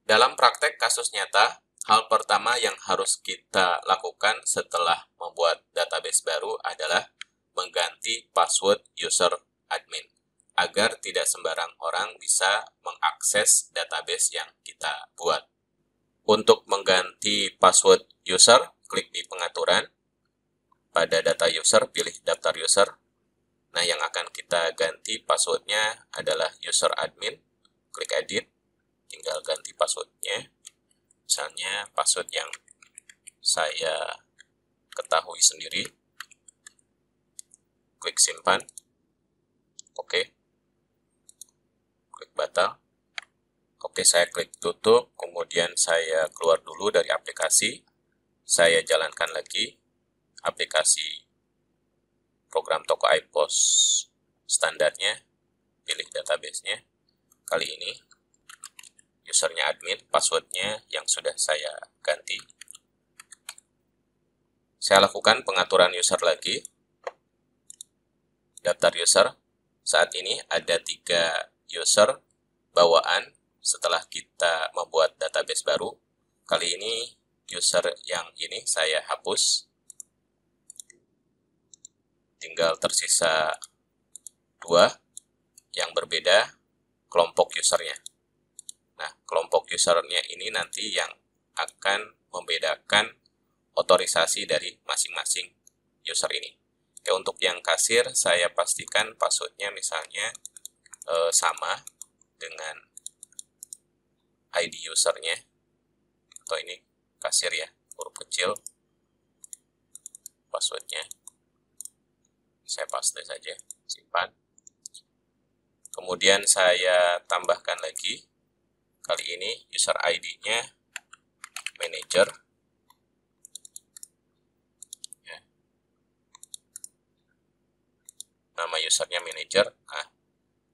Dalam praktek kasus nyata, hal pertama yang harus kita lakukan setelah membuat database baru adalah mengganti password user admin, agar tidak sembarang orang bisa mengakses database yang kita buat. Untuk mengganti password user, klik di pengaturan. Pada data user, pilih daftar user. Nah, yang akan kita ganti passwordnya adalah user admin. Klik edit, tinggal ganti passwordnya. Misalnya password yang saya ketahui sendiri. Klik simpan. Oke. Klik batal. Oke, saya klik tutup. Kemudian saya keluar dulu dari aplikasi. Saya jalankan lagi aplikasi program toko iPos standarnya. Pilih database-nya. Kali ini usernya admin, passwordnya yang sudah saya ganti. Saya lakukan pengaturan user lagi. Daftar user. Saat ini ada 3 user bawaan setelah kita membuat database baru. Kali ini user yang ini saya hapus. Tinggal tersisa 2 yang berbeda kelompok usernya. Nah, kelompok usernya ini nanti yang akan membedakan otorisasi dari masing-masing user ini. Oke, untuk yang kasir, saya pastikan passwordnya misalnya sama dengan ID usernya, atau ini kasir ya, huruf kecil, passwordnya. Saya paste saja, simpan. Kemudian saya tambahkan lagi, kali ini user ID-nya manager. Nama usernya manager,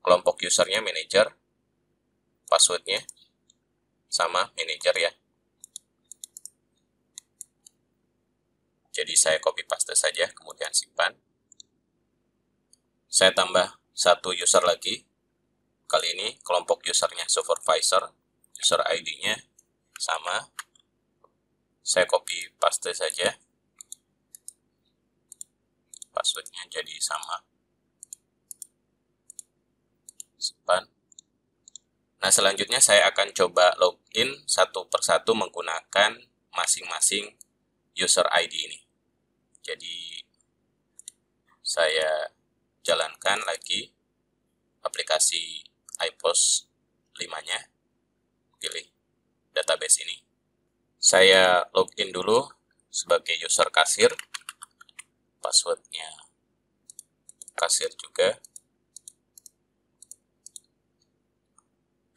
kelompok usernya manager, passwordnya sama manager ya. Jadi saya copy paste saja, kemudian simpan. Saya tambah 1 user lagi, kali ini kelompok usernya supervisor, user ID-nya sama. Saya copy paste saja, passwordnya jadi sama. Simpan. Nah, selanjutnya saya akan coba login satu persatu menggunakan masing-masing user ID ini. Jadi, saya jalankan lagi aplikasi iPos 5-nya. Pilih database ini. Saya login dulu sebagai user kasir. Passwordnya kasir juga.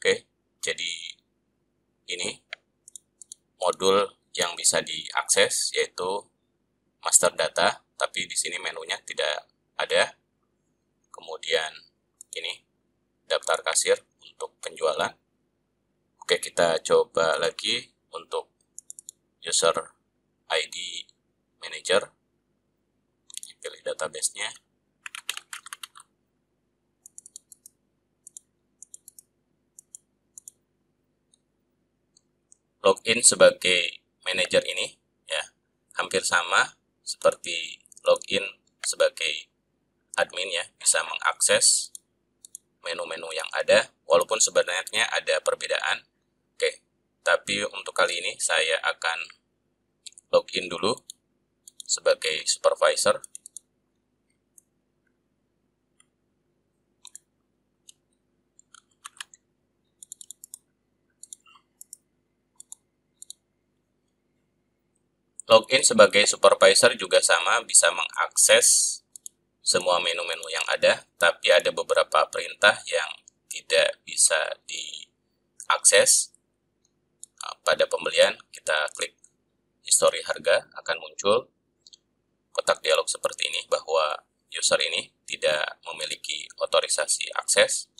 Oke, jadi ini modul yang bisa diakses yaitu master data, tapi di sini menunya tidak ada. Kemudian ini daftar kasir untuk penjualan. Oke, kita coba lagi untuk user ID manager. Pilih database-nya. Login sebagai manajer ini ya hampir sama seperti login sebagai admin ya, bisa mengakses menu-menu yang ada walaupun sebenarnya ada perbedaan. Oke, tapi untuk kali ini saya akan login dulu sebagai supervisor. Login sebagai supervisor juga sama, bisa mengakses semua menu-menu yang ada, tapi ada beberapa perintah yang tidak bisa diakses. Pada pembelian, kita klik histori harga, akan muncul kotak dialog seperti ini bahwa user ini tidak memiliki otorisasi akses.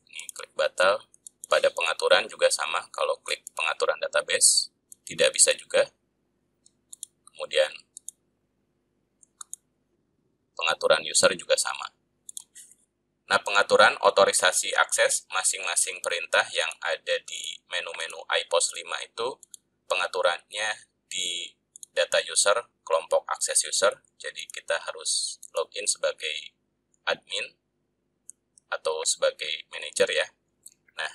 Ini klik batal. Pada pengaturan juga sama, kalau klik pengaturan database, tidak bisa juga. Kemudian pengaturan user juga sama. Nah, pengaturan otorisasi akses masing-masing perintah yang ada di menu-menu iPOS 5 itu pengaturannya di data user, kelompok akses user. Jadi kita harus login sebagai admin atau sebagai manager ya. Nah,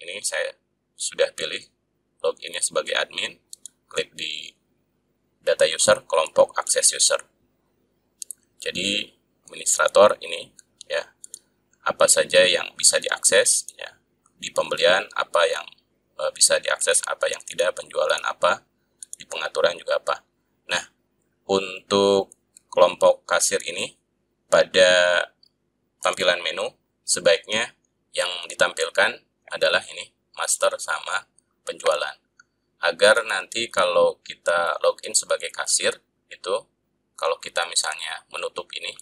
ini saya sudah pilih loginnya sebagai admin, klik di data user, kelompok akses user. Jadi administrator ini ya, apa saja yang bisa diakses ya, di pembelian apa yang bisa diakses, apa yang tidak, penjualan apa, di pengaturan juga apa. Nah, untuk kelompok kasir ini pada tampilan menu sebaiknya yang ditampilkan adalah ini master sama penjualan, agar nanti kalau kita login sebagai kasir itu, kalau kita misalnya menutup ini,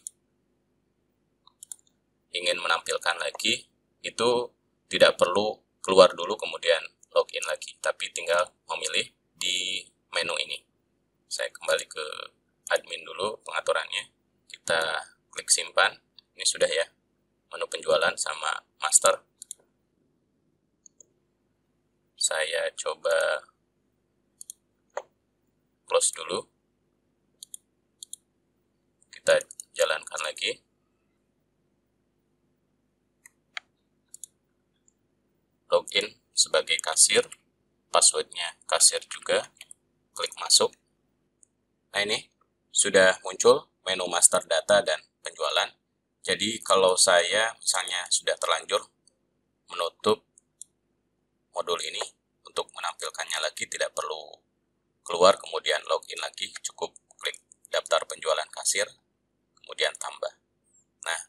ingin menampilkan lagi, itu tidak perlu keluar dulu kemudian login lagi, tapi tinggal memilih di menu ini. Saya kembali ke admin dulu pengaturannya, kita klik simpan. Ini sudah ya, menu penjualan sama master. Saya coba close dulu, kita jalankan lagi. Login sebagai kasir, passwordnya kasir juga, klik masuk. Nah, ini sudah muncul menu master data dan penjualan. Jadi kalau saya misalnya sudah terlanjur menutup modul ini, untuk menampilkannya lagi tidak perlu keluar kemudian login lagi, cukup klik daftar penjualan kasir, kemudian tambah. Nah,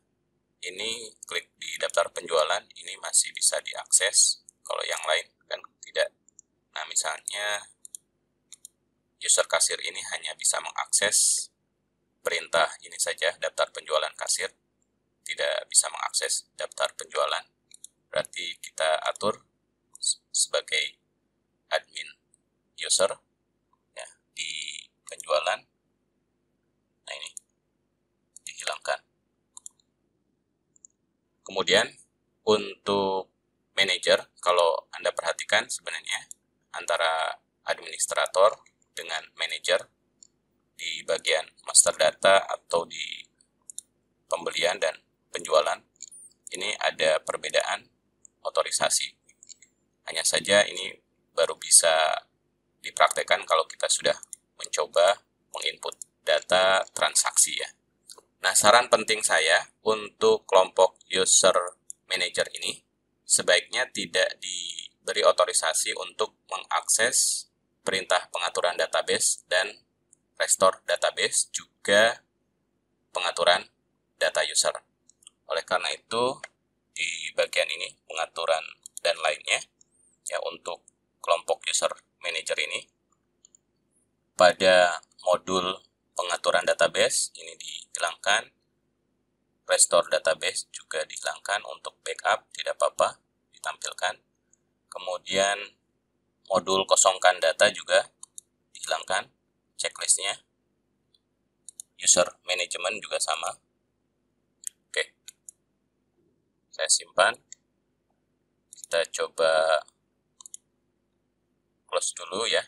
ini klik di daftar penjualan, ini masih bisa diakses, kalau yang lain kan tidak. Nah, misalnya user kasir ini hanya bisa mengakses perintah ini saja, daftar penjualan kasir, tidak bisa mengakses daftar penjualan. Berarti kita atur sebagai admin user ya, di penjualan. Nah, ini dihilangkan. Kemudian untuk manager, kalau Anda perhatikan sebenarnya antara administrator dengan manager di bagian master data atau di pembelian dan penjualan, ini ada perbedaan otorisasi. Hanya saja ini baru bisa dipraktekkan kalau kita sudah mencoba menginput data transaksi ya. Nah, saran penting saya untuk kelompok user manager ini, sebaiknya tidak diberi otorisasi untuk mengakses perintah pengaturan database dan restore database, juga pengaturan data user. Oleh karena itu, di bagian ini, pengaturan dan lainnya, ya untuk kelompok user manager ini, pada modul pengaturan database ini dihilangkan, restore database juga dihilangkan, untuk backup tidak apa-apa ditampilkan. Kemudian modul kosongkan data juga dihilangkan, checklistnya. User management juga sama. Oke, saya simpan. Kita coba close dulu ya,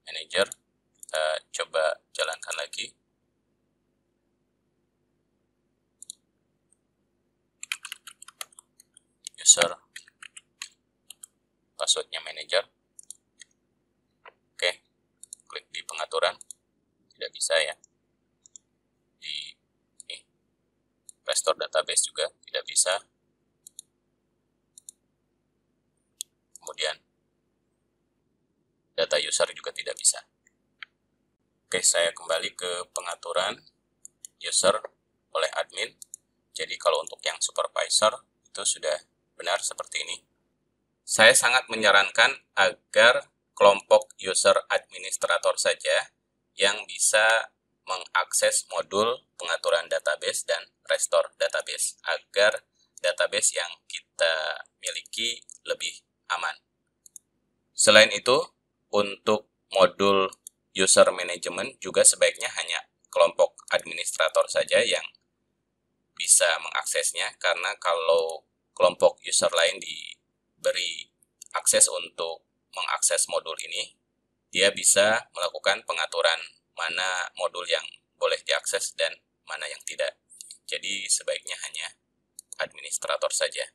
manager. Kita coba jalankan lagi. User, passwordnya manager. Oke, klik di pengaturan, tidak bisa ya. Di restore database juga tidak bisa. Kemudian data user juga tidak bisa. Oke, saya kembali ke pengaturan user oleh admin. Jadi kalau untuk yang supervisor itu sudah benar seperti ini. Saya sangat menyarankan agar kelompok user administrator saja yang bisa mengakses modul pengaturan database dan restore database, agar database yang kita miliki lebih aman. Selain itu, untuk modul user management juga sebaiknya hanya kelompok administrator saja yang bisa mengaksesnya, karena kalau kelompok user lain diberi akses untuk mengakses modul ini, dia bisa melakukan pengaturan mana modul yang boleh diakses dan mana yang tidak. Jadi sebaiknya hanya administrator saja.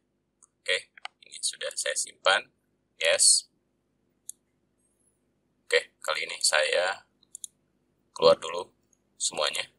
Oke, ini sudah saya simpan. Yes. Oke, kali ini saya keluar dulu semuanya.